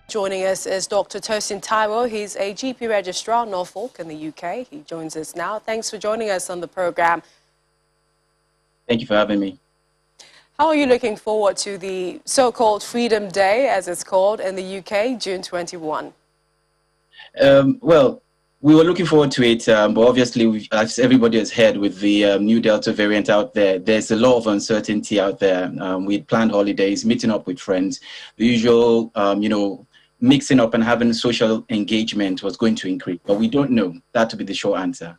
Joining us is Dr. Tosin Taiwo. He's a GP registrar in Norfolk in the UK. He joins us now. Thanks for joining us on the program. Thank you for having me. How are you looking forward to the so-called Freedom Day, as it's called, in the UK, June 21? Well, we were looking forward to it, but obviously, as everybody has heard, with the new Delta variant out there, there's a lot of uncertainty out there. We'd planned holidays, meeting up with friends. The usual, mixing up and having social engagement was going to increase, but we don't know. That would be the short answer.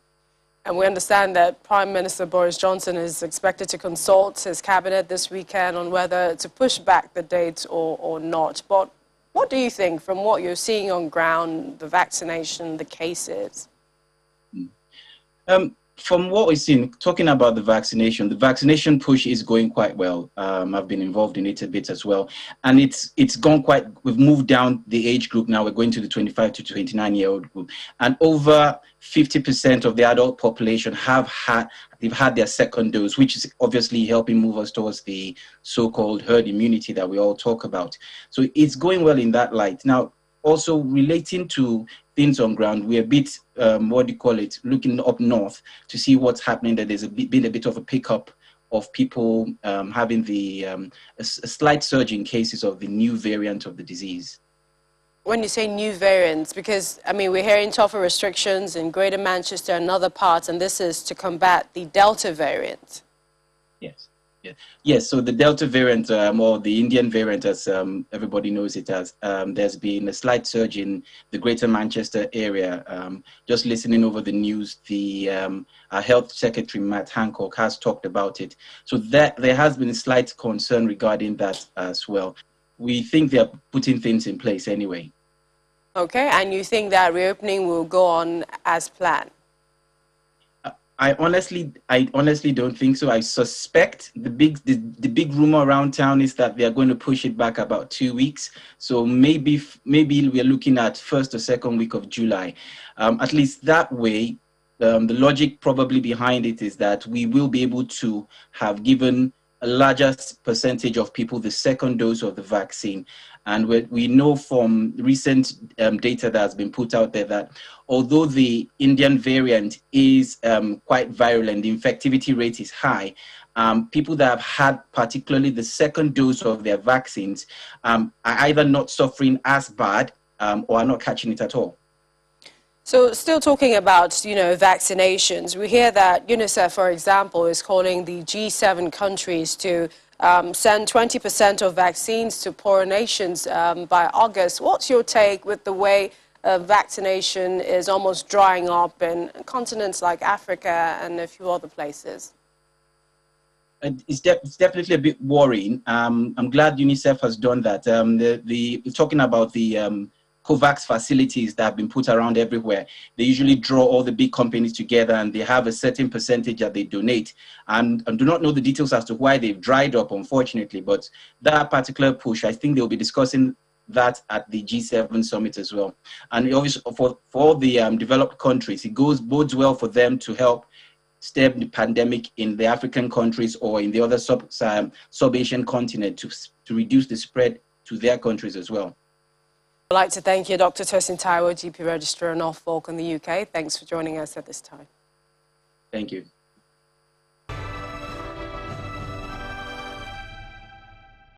And we understand that Prime Minister Boris Johnson is expected to consult his cabinet this weekend on whether to push back the date or not. But what do you think, from what you're seeing on ground, the vaccination, the cases? From what we've seen, talking about the vaccination push is going quite well. I've been involved in it a bit as well. And it's gone quite, we've moved down the age group now. We're going to the 25 to 29-year-old group. And over 50% of the adult population they've had their second dose, which is obviously helping move us towards the so-called herd immunity that we all talk about. So it's going well in that light. Now, also relating to things on ground, we're a bit, looking up north to see what's happening. That there's been a bit of a pickup of people having a slight surge in cases of the new variant of the disease. When you say new variants, because, I mean, we're hearing tougher restrictions in Greater Manchester and other parts, and this is to combat the Delta variant. Yes. Yeah. Yes, so the Delta variant, or the Indian variant, as everybody knows it as, there's been a slight surge in the Greater Manchester area. Just listening over the news, our Health Secretary, Matt Hancock, has talked about it. So there has been a slight concern regarding that as well. We think they're putting things in place anyway. Okay, and you think that reopening will go on as planned? I honestly don't think so. I suspect the big rumor around town is that they are going to push it back about 2 weeks. So maybe we're looking at first or second week of July. At least that way, the logic probably behind it is that we will be able to have given a larger percentage of people the second dose of the vaccine. And we know from recent data that has been put out there that although the Indian variant is quite virulent, the infectivity rate is high, people that have had particularly the second dose of their vaccines are either not suffering as bad or are not catching it at all. So still talking about, vaccinations, we hear that UNICEF, for example, is calling the G7 countries to send 20% of vaccines to poorer nations by August. What's your take with the way vaccination is almost drying up in continents like Africa and a few other places? It's definitely a bit worrying. I'm glad UNICEF has done that. We're talking about the COVAX facilities that have been put around everywhere. They usually draw all the big companies together and they have a certain percentage that they donate. And do not know the details as to why they've dried up, unfortunately. But that particular push, I think they'll be discussing that at the G7 summit as well. And obviously for all the developed countries, it bodes well for them to help stem the pandemic in the African countries or in the other sub-Asian continent to reduce the spread to their countries as well. I'd like to thank you, Dr. Tosin Taiwo, GP Registrar in Norfolk in the UK. Thanks for joining us at this time. Thank you.